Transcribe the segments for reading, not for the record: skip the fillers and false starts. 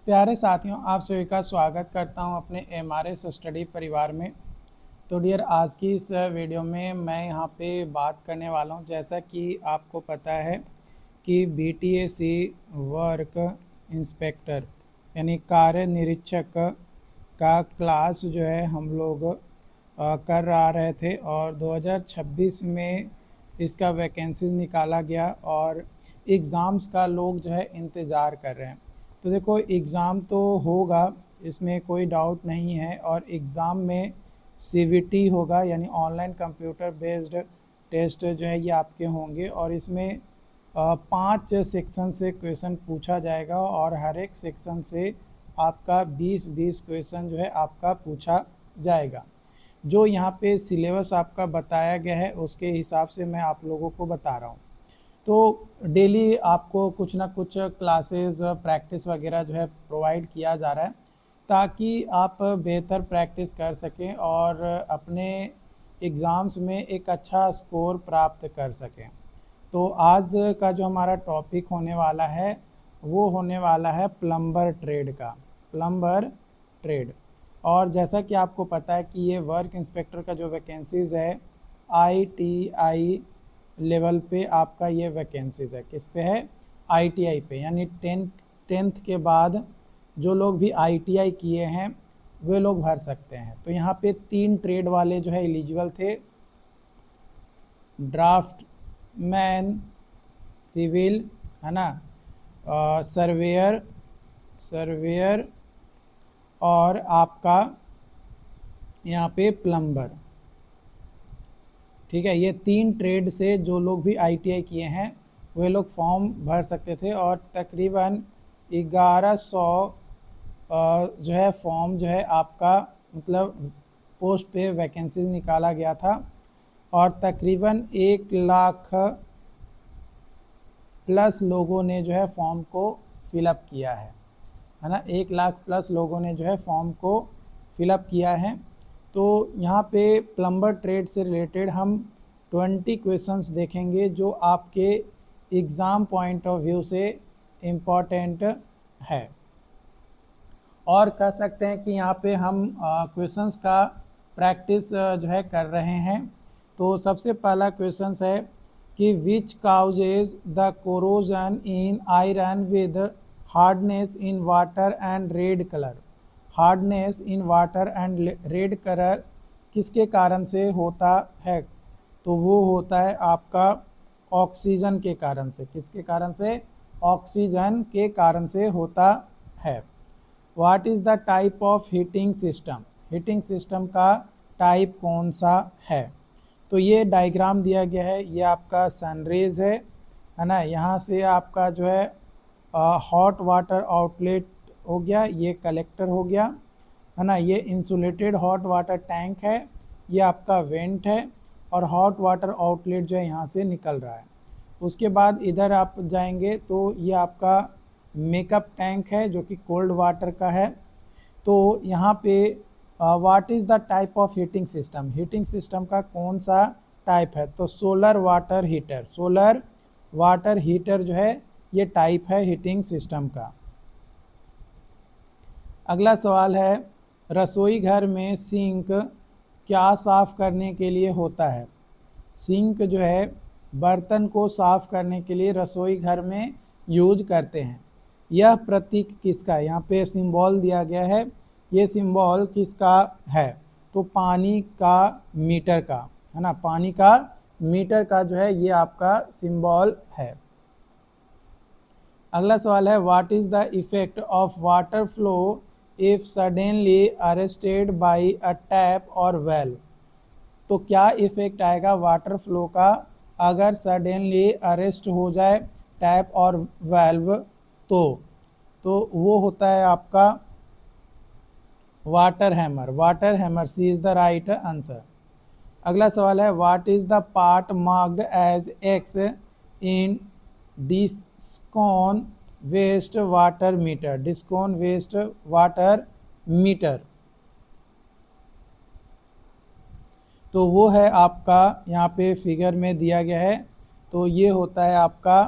प्यारे साथियों, आप सभी का स्वागत करता हूं अपने एमआरएस स्टडी परिवार में। तो डियर, आज की इस वीडियो में मैं यहां पे बात करने वाला हूं। जैसा कि आपको पता है कि बीटीएसी वर्क इंस्पेक्टर यानी कार्य निरीक्षक का क्लास जो है हम लोग कर रहे थे और 2026 में इसका वैकेंसीज निकाला गया और एग्ज़ाम्स का लोग जो है इंतज़ार कर रहे हैं। तो देखो, एग्ज़ाम तो होगा, इसमें कोई डाउट नहीं है। और एग्ज़ाम में सीवीटी होगा यानी ऑनलाइन कंप्यूटर बेस्ड टेस्ट जो है ये आपके होंगे और इसमें 5 सेक्शन से क्वेश्चन पूछा जाएगा और हर एक सेक्शन से आपका 20-20 क्वेश्चन जो है आपका पूछा जाएगा। जो यहाँ पे सिलेबस आपका बताया गया है उसके हिसाब से मैं आप लोगों को बता रहा हूँ। तो डेली आपको कुछ ना कुछ क्लासेस प्रैक्टिस वगैरह जो है प्रोवाइड किया जा रहा है ताकि आप बेहतर प्रैक्टिस कर सकें और अपने एग्ज़ाम्स में एक अच्छा स्कोर प्राप्त कर सकें। तो आज का जो हमारा टॉपिक होने वाला है वो होने वाला है प्लम्बर ट्रेड का, प्लम्बर ट्रेड। और जैसा कि आपको पता है कि ये वर्क इंस्पेक्टर का जो वैकेंसीज़ है आईटीआई लेवल पे आपका ये वैकेंसीज़ है। किस पे है? आईटीआई पे, यानी टेंथ के बाद जो लोग भी आईटीआई किए हैं वे लोग भर सकते हैं। तो यहाँ पे 3 ट्रेड वाले जो है एलिजिबल थे: ड्राफ्ट मैन, सिविल, है ना, सर्वेयर और आपका यहाँ पे प्लम्बर। ठीक है, ये 3 ट्रेड से जो लोग भी आईटीआई किए हैं वे लोग फॉर्म भर सकते थे और तकरीबन 1100 जो है फॉर्म जो है आपका मतलब पोस्ट पे वैकेंसीज निकाला गया था और तकरीबन 1 लाख प्लस लोगों ने जो है फॉर्म को फिलअप किया है ना। 1 लाख प्लस लोगों ने जो है फॉर्म को फिलअप किया है। तो यहाँ पे प्लम्बर ट्रेड से रिलेटेड हम 20 क्वेश्चंस देखेंगे जो आपके एग्ज़ाम पॉइंट ऑफ व्यू से इम्पॉर्टेंट है। और कह सकते हैं कि यहाँ पे हम क्वेश्चंस का प्रैक्टिस जो है कर रहे हैं। तो सबसे पहला क्वेश्चंस है कि which causes the corrosion in iron with hardness in water and red colour. Hardness in water and red colour किसके कारण से होता है? तो वो होता है आपका ऑक्सीजन के कारण से। किसके कारण से? ऑक्सीजन के कारण से होता है। What is the type of heating system? Heating system का टाइप कौन सा है? तो ये डायग्राम दिया गया है, ये आपका सनरेज है ना। यहाँ से आपका जो है हॉट वाटर आउटलेट हो गया, ये कलेक्टर हो गया, है ना। ये इंसुलेटेड हॉट वाटर टैंक है, ये आपका वेंट है और हॉट वाटर आउटलेट जो है यहाँ से निकल रहा है। उसके बाद इधर आप जाएंगे तो ये आपका मेकअप टैंक है जो कि कोल्ड वाटर का है। तो यहाँ पे what is the type of heating system? Heating system का कौन सा टाइप है? तो solar water heater, solar water heater जो है ये टाइप है हीटिंग सिस्टम का। अगला सवाल है, रसोई घर में सिंक क्या साफ़ करने के लिए होता है? सिंक जो है बर्तन को साफ़ करने के लिए रसोई घर में यूज करते हैं। यह प्रतीक किसका है? यहाँ पे सिंबल दिया गया है, ये सिंबल किसका है? तो पानी का मीटर का, है ना। पानी का मीटर का जो है ये आपका सिंबल है। अगला सवाल है, what is the effect of water flow if suddenly arrested by a tap और वेल्व? तो क्या इफेक्ट आएगा वाटर फ्लो का अगर सडनली अरेस्ट हो जाए टैप और वेल्व? तो वो होता है आपका water hammer. Water hammer, C is the right answer. अगला सवाल है, what is the part marked as X in Deacon waste water meter? Deacon waste water meter, तो वो है आपका यहाँ पे फिगर में दिया गया है। तो ये होता है आपका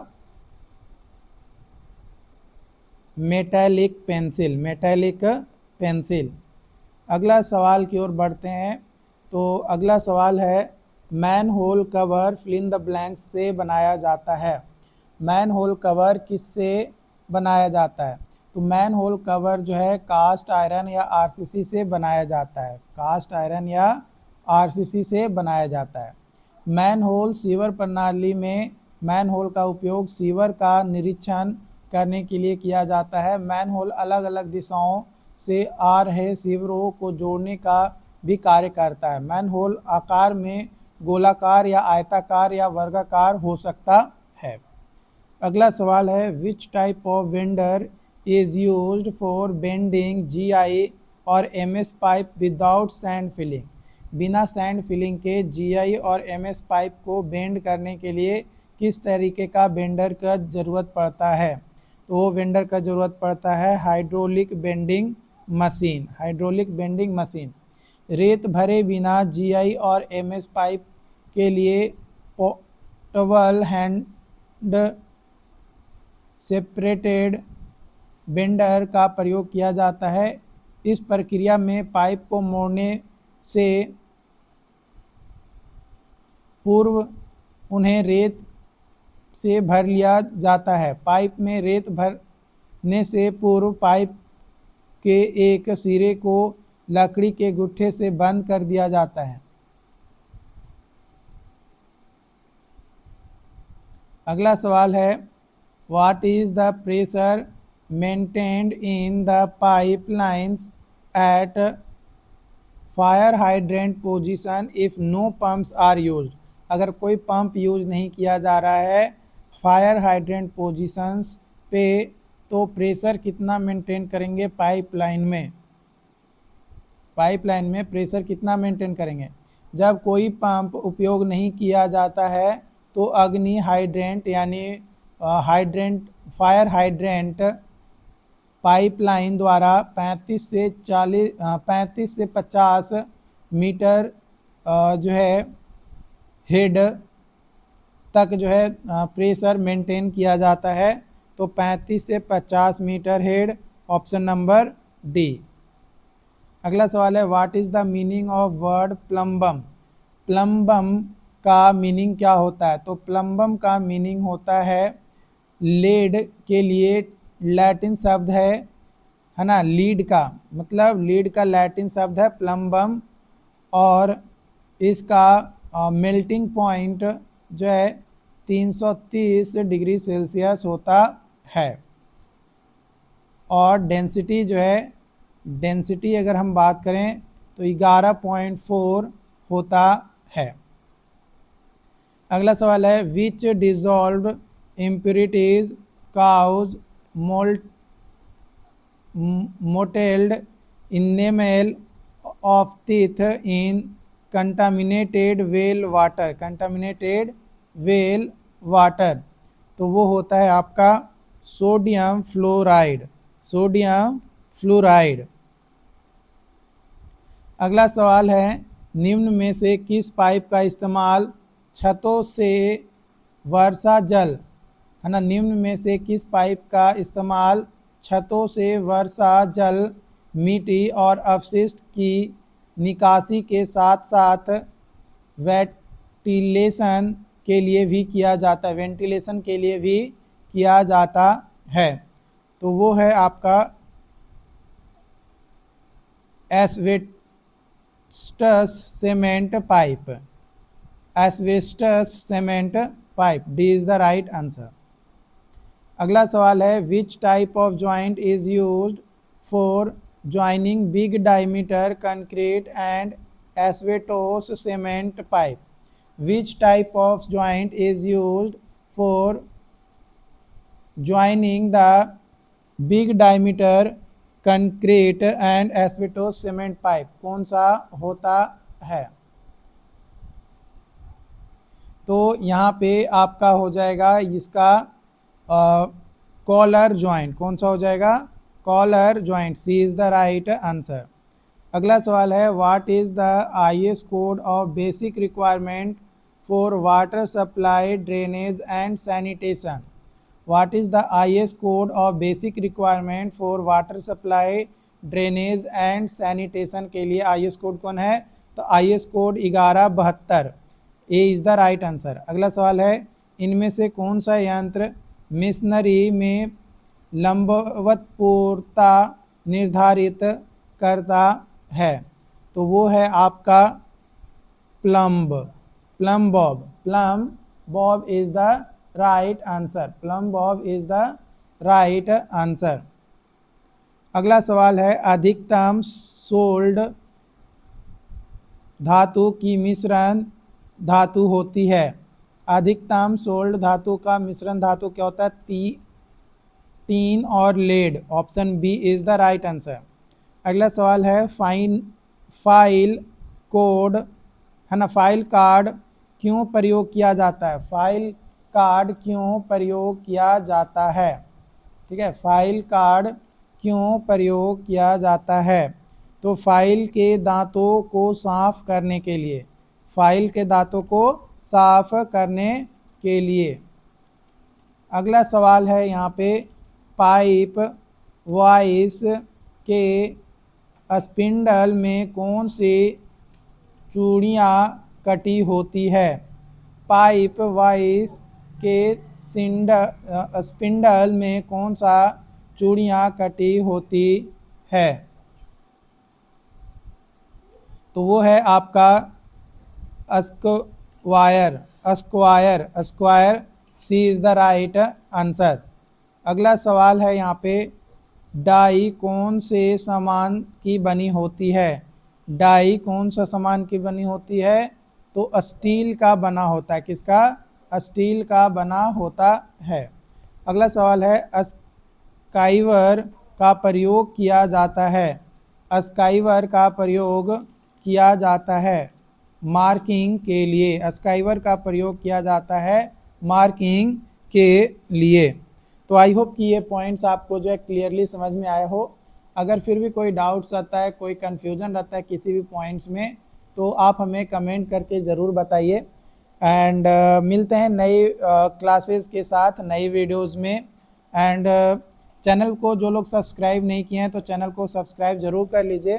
मेटैलिक पेंसिल, मेटैलिक पेंसिल। अगला सवाल की ओर बढ़ते हैं। तो अगला सवाल है manhole cover fill in the blanks से बनाया जाता है। मैन होल कवर किससे बनाया जाता है? तो मैन होल कवर जो है कास्ट आयरन या आरसीसी से बनाया जाता है, कास्ट आयरन या आरसीसी से बनाया जाता है। मैन होल सीवर प्रणाली में मैन होल का उपयोग सीवर का निरीक्षण करने के लिए किया जाता है। मैन होल अलग अलग दिशाओं से आ रहे सीवरों को जोड़ने का भी कार्य करता है। मैन होल आकार में गोलाकार या आयताकार या वर्गाकार हो सकता है। अगला सवाल है which type of bender is used for bending GI और MS pipe without sand filling. बिना सैंड फिलिंग के जीआई और एमएस पाइप को बेंड करने के लिए किस तरीके का बेंडर का ज़रूरत पड़ता है? तो वो बेंडर का ज़रूरत पड़ता है hydraulic bending machine, hydraulic bending machine. रेत भरे बिना जीआई और एमएस पाइप के लिए पोर्टेबल हैंड सेपरेटेड बेंडर का प्रयोग किया जाता है। इस प्रक्रिया में पाइप को मोड़ने से पूर्व उन्हें रेत से भर लिया जाता है। पाइप में रेत भरने से पूर्व पाइप के एक सिरे को लकड़ी के गुट्ठे से बंद कर दिया जाता है। अगला सवाल है what is the pressure maintained in the pipelines at fire hydrant position if no pumps are used. अगर कोई पंप यूज नहीं किया जा रहा है फायर हाइड्रेंट पोजीशंस पे तो प्रेशर कितना मेंटेन करेंगे पाइपलाइन में? पाइपलाइन में प्रेशर कितना मेंटेन करेंगे? जब कोई पंप उपयोग नहीं किया जाता है तो अग्नि हाइड्रेंट यानी फायर हाइड्रेंट पाइपलाइन द्वारा 35 से 50 मीटर जो है हेड तक जो है प्रेशर मेंटेन किया जाता है। तो 35 से 50 metre head, option number D. अगला सवाल है what is the meaning of word plumbum. Plumbum का मीनिंग क्या होता है? तो प्लम्बम का मीनिंग होता है लेड के लिए लैटिन शब्द है ना, लीड का मतलब लीड का लैटिन शब्द है प्लम्बम, और इसका मेल्टिंग पॉइंट जो है 330 डिग्री सेल्सियस होता है। और डेंसिटी जो है, डेंसिटी अगर हम बात करें तो 11.4 होता है। अगला सवाल है which dissolved impurities cause mottled enamel of teeth in contaminated well water, contaminated well water. तो वो होता है आपका सोडियम फ्लोराइड, सोडियम फ्लोराइड। अगला सवाल है निम्न में से किस पाइप का इस्तेमाल छतों से वर्षा जल, है ना, निम्न में से किस पाइप का इस्तेमाल छतों से वर्षा जल, मिट्टी और अपशिष्ट की निकासी के साथ साथ वेंटिलेशन के लिए भी किया जाता है, वेंटिलेशन के लिए भी किया जाता है? तो वो है आपका asbestos cement pipe, asbestos cement pipe, D is the right answer. अगला सवाल है which type of joint is used for joining big diameter concrete and asbestos cement pipe. Which type of joint is used for joining the big diameter concrete and asbestos cement pipe, कौन सा होता है? तो यहाँ पे आपका हो जाएगा इसका कॉलर ज्वाइंट, कौन सा हो जाएगा? Collar joint, C is the right answer. अगला सवाल है what is the IS code of basic requirement for water supply drainage and sanitation. What is the IS code of basic requirement for water supply, drainage and sanitation के लिए IS code कौन है? तो IS code 1172, A is the right answer. अगला सवाल है, इनमें से कौन सा यंत्र मिशनरी में लंबवतपूर्णता निर्धारित करता है? तो वो है आपका plumb Bob is the right answer. Plumb Bob is the right answer. अगला सवाल है, अधिकतम सोल्ड धातु की मिश्रण धातु होती है? अधिकतम सोल्ड धातु का मिश्रण धातु क्या होता है? टीन और lead. Option B is the right answer. अगला सवाल है, फाइल कोड है ना, फाइल कार्ड क्यों प्रयोग किया जाता है? फाइल कार्ड क्यों प्रयोग किया जाता है? ठीक है, फाइल कार्ड क्यों प्रयोग किया जाता है? तो फाइल के दांतों को साफ करने के लिए, फाइल के दांतों को साफ करने के लिए। अगला सवाल है यहाँ पे, पाइप वाइस के स्पिंडल में कौन सी चूड़ियाँ कटी होती है? पाइप वाइस के स्पिंडल में कौन सा चूड़ियाँ कटी होती है? तो वो है आपका square. C is the right answer. अगला सवाल है यहाँ पे, डाई कौन से सामान की बनी होती है? डाई कौन सा सामान की बनी होती है? तो स्टील का बना होता है। किसका? स्टील का बना होता है। अगला सवाल है, स्काइवर का प्रयोग किया जाता है? स्काइवर का प्रयोग किया जाता है मार्किंग के लिए। स्काइवर का प्रयोग किया जाता है मार्किंग के लिए। तो आई होप कि ये पॉइंट्स आपको जो है क्लियरली समझ में आए हो। अगर फिर भी कोई डाउट्स आता है, कोई कन्फ्यूजन रहता है किसी भी पॉइंट्स में, तो आप हमें कमेंट करके ज़रूर बताइए। एंड मिलते हैं नई क्लासेस के साथ, नई वीडियोज़ में। एंड चैनल को जो लोग सब्सक्राइब नहीं किए हैं तो चैनल को सब्सक्राइब ज़रूर कर लीजिए,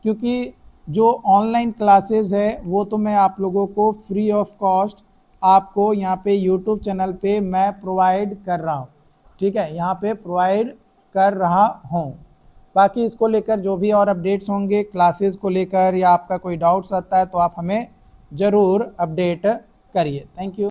क्योंकि जो ऑनलाइन क्लासेस है वो तो मैं आप लोगों को फ्री ऑफ कॉस्ट आपको यहाँ पे यूट्यूब चैनल पे मैं प्रोवाइड कर रहा हूँ। ठीक है, यहाँ पे प्रोवाइड कर रहा हूँ। बाकी इसको लेकर जो भी और अपडेट्स होंगे क्लासेस को लेकर, या आपका कोई डाउट्स आता है तो आप हमें ज़रूर अपडेट करिए। Thank you.